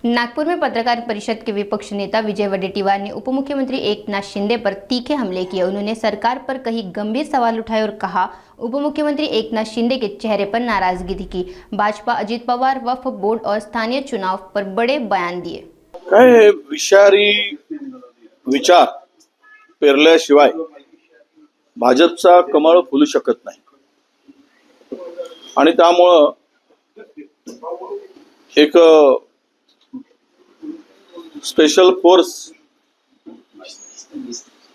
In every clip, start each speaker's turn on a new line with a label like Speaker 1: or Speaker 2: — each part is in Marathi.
Speaker 1: नागपुर में पत्रकार परिषद के विपक्ष नेता विजय वडेट्टीवार ने उप मुख्यमंत्री एकनाथ शिंदे पर तीखे हमले किए। उन्होंने सरकार पर कई गंभीर सवाल उठाए और कहा उप मुख्यमंत्री एकनाथ शिंदे के चेहरे पर नाराजगी दिखी। भाजपा अजित पवार वक्फ बोर्ड और स्थानीय चुनाव पर बड़े बयान दिए।
Speaker 2: काय विषारी विचार पेरल्याशिवाय भाजपचा कमळ फुलू शकत नाही आणि त्यामुळं एक स्पेशल फोर्स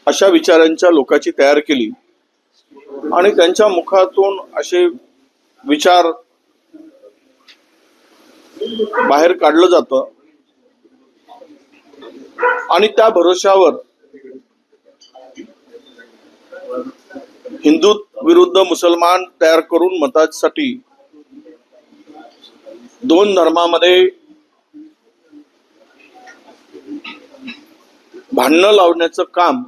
Speaker 2: अशा विचारांच्या लोकांची तयार केली आणि त्यांच्या मुखातून असे विचार बाहेर काढलं जातं आणि त्या भरोशावर हिंदू विरुद्ध मुसलमान तयार करून मतासाठी दोन धर्मामध्ये भांडणं लावण्याचं काम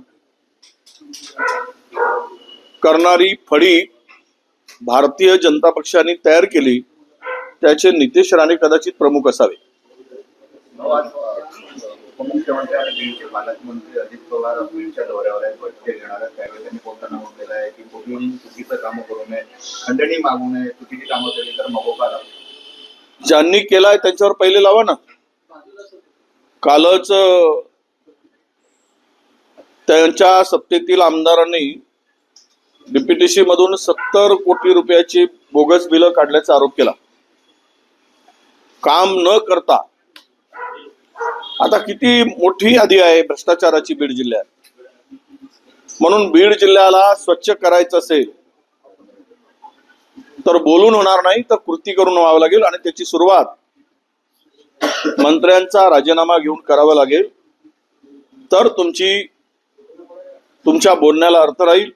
Speaker 2: करणारी फळी भारतीय जनता पक्षाने तयार केली। त्याचे नितेश राणे कदाचित प्रमुख असावे।
Speaker 3: उपमुख्यमंत्री आणि बीडचे पालकमंत्री अजित पवार बीडच्या दौऱ्यावर आहेत, बैठक घेणार आहेत। त्यावेळी त्यांनी बोलताना म्हटलेलं आहे की कुठून चुकीचं कामं करू नये, खंडणी मागू नये, चुकीची कामं केली तर मगोका लावू।
Speaker 2: ज्यांनी केलाय त्यांच्यावर पहिले लावा ना। कालच त्यांच्या सत्तेतील आमदारांनी डीपीटीसी मधून 70 कोटी रुपयाची बोगस बिलं काढल्याचा आरोप केला काम न करता। आता किती मोठी यादी आहे भ्रष्टाचाराची बीड जिल्ह्यात। म्हणून बीड जिल्ह्याला स्वच्छ करायचं असेल तर बोलून होणार नाही, तर कृती करून व्हावं लागेल आणि त्याची सुरुवात मंत्र्यांचा राजीनामा घेऊन करावा लागेल। तर तुमच्या बोलण्याला अर्थ राहील।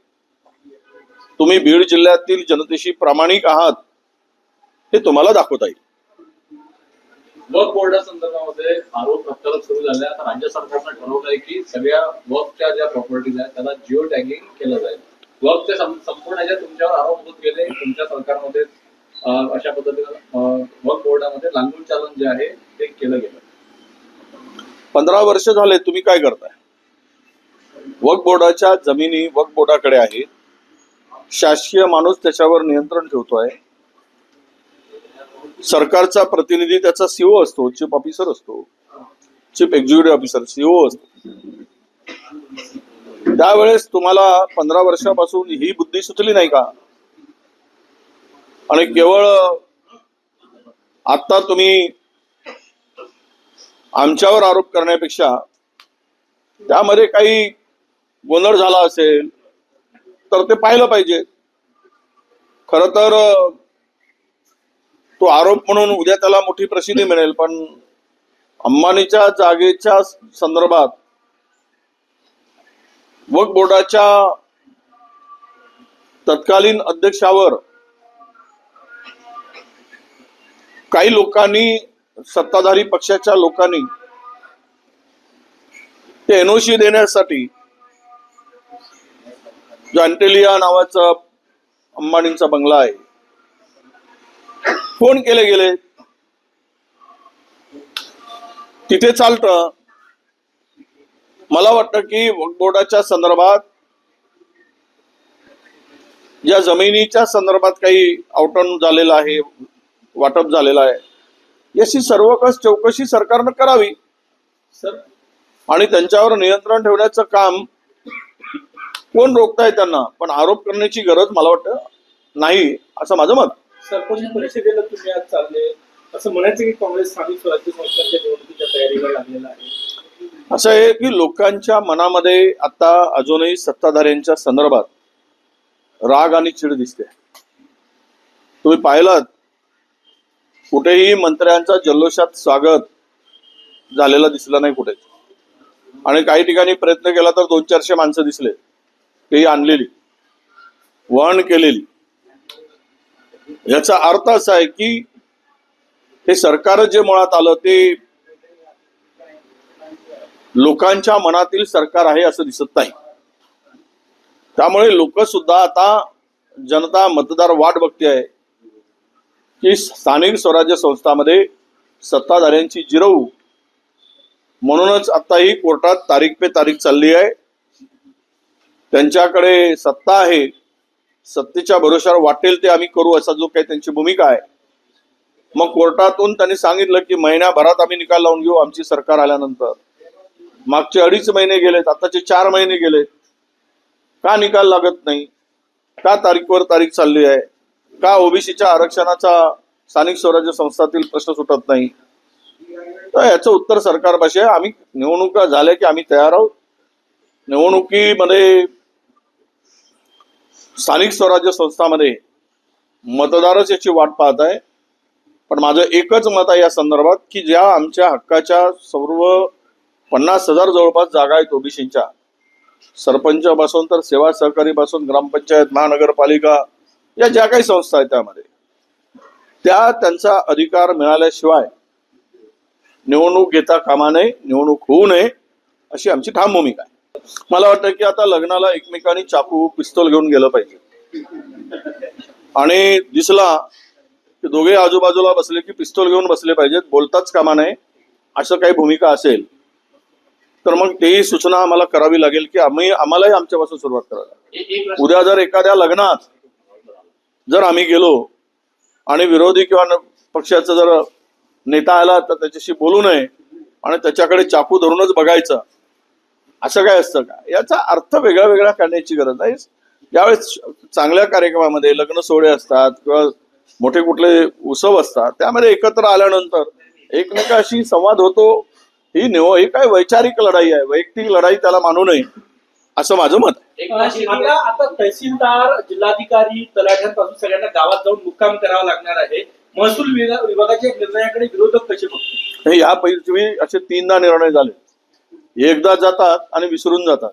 Speaker 2: तुम्ही बीड जिल्ह्यातील जनतेशी प्रामाणिक आहात हे तुम्हाला दाखवता येईल।
Speaker 4: वक्फ बोर्डा संदर्भामध्ये आरोप प्रत्यारोप सुरू झाले। आता राज्य सरकारनं ठरवलंय की सगळ्या वक्फच्या ज्या प्रॉपर्टीज आहेत त्याला जिओ टॅगिंग केलं जाईल। वक्फचे संपूर्ण ज्या तुमच्यावर आरोप होत गेले तुमच्या सरकारमध्ये अशा पद्धतीनं वक्फ बोर्डामध्ये लांगून चालन जे आहे ते केलं गेलं।
Speaker 2: 15 वर्ष झाले तुम्ही काय करताय? वक्फ बोर्डाच्या जमिनी वक्फ बोर्डाकडे आहेत। शासकीय माणूस त्याच्यावर नियंत्रण ठेवतोय। सरकारचा प्रतिनिधी त्याचा सीओ असतो, चीफ ऑफिसर असतो, चीफ एक्झिक्युटिव्ह ऑफिसर सीओ असतो। त्यावेळेस तुम्हाला 15 वर्षापासून ही बुद्धी सुचली नाही का? आणि केवळ आता तुम्ही आमच्यावर आरोप करण्यापेक्षा त्यामध्ये काही गोंधळ झाला असेल तर ते पाहिलं पाहिजे। खरं तर तो आरोप म्हणून उद्या त्याला मोठी प्रसिद्धी मिळेल, पण अंबानीच्या जागेच्या संदर्भात वक्फ बोर्डाच्या तत्कालीन अध्यक्षावर काही लोकांनी, सत्ताधारी पक्षाच्या लोकांनी ते एनओसी देण्यासाठी जो अँटेलिया नावाचा अंबानींचा बंगला आहे फोन केले गेले। तिथे चालतं। मला वाटतं की वक्फ बोर्डाच्या संदर्भात या जमिनीच्या संदर्भात काही आउटन झालेलं आहे, वाटप झालेलं आहे, याची सर्वकष चौकशी सरकारनं करावी सर। आणि त्यांच्यावर नियंत्रण ठेवण्याचं काम कोण रोखताय त्यांना, पण आरोप करण्याची गरज मला वाटतं नाही असं माझं मत।
Speaker 5: सरपंच परिषदेला तुम्ही आज चालले असं म्हणायचं की काँग्रेस स्थानिक स्वराज्य संस्थांच्या निवडणुकीच्या तयारीला लागलेला आहे।
Speaker 2: असं आहे की लोकांच्या मनामध्ये आता अजूनही सत्ताधाऱ्यांच्या संदर्भात राग आणि चिड दिसते। तुम्ही पाहिलात कुठेही मंत्र्यांचा जल्लोषात स्वागत झालेला दिसला नाही कुठे। आणि काही ठिकाणी प्रयत्न केला तर 200-400 माणसं दिसले, तेही आणलेली, वहन केलेली। याचा अर्थ असा आहे की हे सरकार जे मुळात आलं ते लोकांच्या मनातील सरकार आहे असं दिसत नाही। त्यामुळे लोक सुद्धा आता जनता मतदार वाट बघते आहे की स्थानिक स्वराज्य संस्थांमध्ये सत्ताधाऱ्यांची जिरवू म्हणूनच आता ही कोर्टात तारीख पे तारीख चालली आहे. त्यांच्याकडे सत्ता आहे, सत्तेच्या भरोशावर वाटेल ते आम्ही करू असा जो काही त्यांची भूमिका आहे. मग कोर्टातून त्यांनी सांगितलं की महिन्याभरात आम्ही निकाल लावून घेऊ आमची सरकार आल्यानंतर. मागचे 2.5 महिने गेलेत, आताचे 4 महिने गेलेत. का निकाल लागत नाही? का तारीखवर तारीख चालली आहे? का ओबीसीच्या आरक्षणाचा स्थानिक स्वराज्य संस्थातील प्रश्न सुटत नाही? तर याचं उत्तर सरकारपाशी आहे. आम्ही निवडणुका झाल्या की आम्ही तयार आहोत. निवडणुकीमध्ये स्थानिक स्वराज्य संस्थांमध्ये मतदारच याची वाट पाहत आहे. पण माझं एकच मत आहे या संदर्भात की ज्या आमच्या हक्काच्या सर्व 50,000 जवळपास जागा आहेत ओबीसीच्या, सरपंच पासून तर सेवा सहकारी पासून ग्रामपंचायत, महानगरपालिका या ज्या काही संस्था आहेत त्यामध्ये त्यांचा अधिकार मिळाल्याशिवाय निवडणूक घेता कामा नये, निवडणूक होऊ नये अशी आमची ठाम भूमिका आहे. मला वाटतं की आता लग्नाला एकमेकांनी चाकू पिस्तूल घेऊन गेलं पाहिजे आणि दिसला की दोघे आजूबाजूला बसले की पिस्तूल घेऊन बसले पाहिजेत, बोलताच कामा नये असं काही भूमिका असेल तर मग तेही सूचना आम्हाला करावी लागेल की आम्हालाही आमच्यापासून सुरुवात करावी. उद्या जर एखाद्या लग्नात जर आम्ही गेलो आणि विरोधी किंवा पक्षाचा जर नेता आला तर त्याच्याशी बोलू नये आणि त्याच्याकडे चाकू धरूनच बघायचं असं काय असतं का? याचा अर्थ वेगळा वेगळा करण्याची गरज आहे. यावेळेस चांगल्या कार्यक्रमामध्ये लग्न सोहळे असतात किंवा मोठे कुठले उत्सव असतात, त्यामध्ये एकत्र आल्यानंतर एकमेकाशी संवाद होतो. ही काय वैचारिक लढाई आहे, वैयक्तिक लढाई त्याला मानू नये असं माझं मत आहे.
Speaker 5: आता तहसीलदार, जिल्हाधिकारी, तलाठ्यांपासून सगळ्यांना गावात जाऊन मुक्काम करावा लागणार आहे. महसूल विभागाच्या निर्णयाकडे विरोधक कसे बघतात?
Speaker 2: यापूर्वी असे 3दा निर्णय झाले. एकदा जातात आणि विसरून जातात.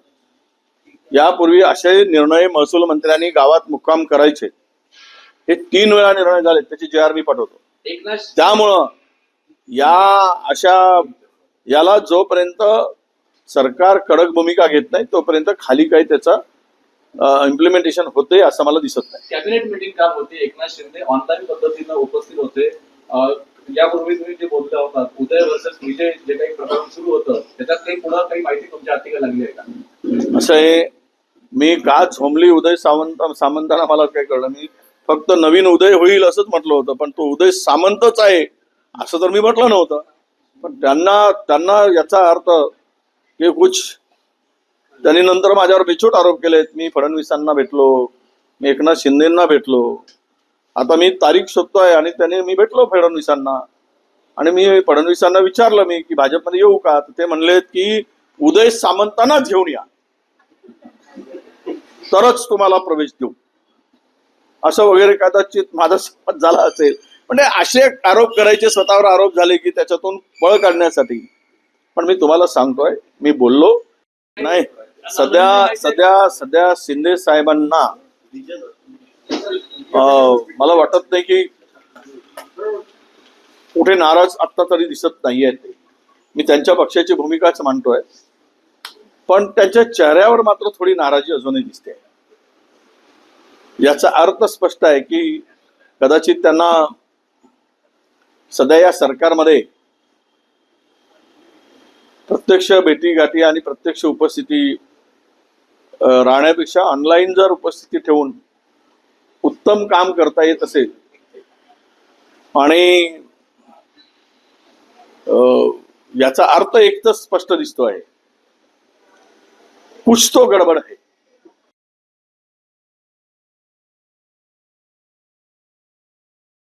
Speaker 2: यापूर्वी असे निर्णय महसूल मंत्र्यांनी गावात मुक्काम करायचे हे 3 वेळा निर्णय झाले. त्याची JR मी पाठवतो. त्यामुळं याला जोपर्यंत सरकार कडक भूमिका घेत नाही तोपर्यंत खाली काही त्याचं इम्प्लिमेंटेशन होते असं मला दिसत नाही.
Speaker 4: कॅबिनेट मीटिंग काल होती. एकनाथ शिंदे ऑनलाईन पद्धतीनं उपस्थित होते. यापूर्वी तुम्ही जे बोलता होता उदय वर्सेस विजय जे काही प्रकरण सुरू होतं त्याच्यात काही पुढे काही माहिती तुमच्या हाती लागली आहे का?
Speaker 2: असं आहे, मी का झोंबली उदय सामंतांना मला काय कळलं. मी फक्त नवीन उदय होईल असंच म्हटलं होतं, पण तो उदय सामंतच आहे असं तर मी म्हटलं नव्हतं. पण त्यांना याचा अर्थ की त्यांनी नंतर माझ्यावर बेछूट आरोप केलेत. मी फडणवीसांना भेटलो, मी एकनाथ शिंदेंना भेटलो, आता मी तारीख शोधतोय आणि मी भेटलो फडणवीसांना आणि मी फडणवीसांना विचारलं मी की भाजपमध्ये येऊ का, तर ते म्हणलेत की उदय सामंतांनाच घेऊन या तरच तुम्हाला प्रवेश देऊ असं वगैरे कदाचित माझा समज झाला असेल. म्हणजे असे आरोप करायचे, स्वतःवर आरोप झाले की त्याच्यातून पळ काढण्यासाठी. पण मी तुम्हाला सांगतोय, मी बोललो नाही. सध्या शिंदे साहेबांना मला वाटत नाही की कुठे नाराज आत्ता तरी दिसत नाहीये. मी त्यांच्या पक्षाची भूमिकाच मांडतोय, पण त्यांच्या चेहऱ्यावर मात्र थोडी नाराजी अजूनही दिसते. याचा अर्थ स्पष्ट आहे की कदाचित त्यांना सध्या या सरकारमध्ये प्रत्यक्ष भेटीगाठी आणि प्रत्यक्ष उपस्थिती राहण्यापेक्षा ऑनलाईन जर उपस्थिती ठेवून उत्तम काम करता येत असेल आणि याचा अर्थ एक तर स्पष्ट दिसतो आहे, कुछ तो गडबड आहे.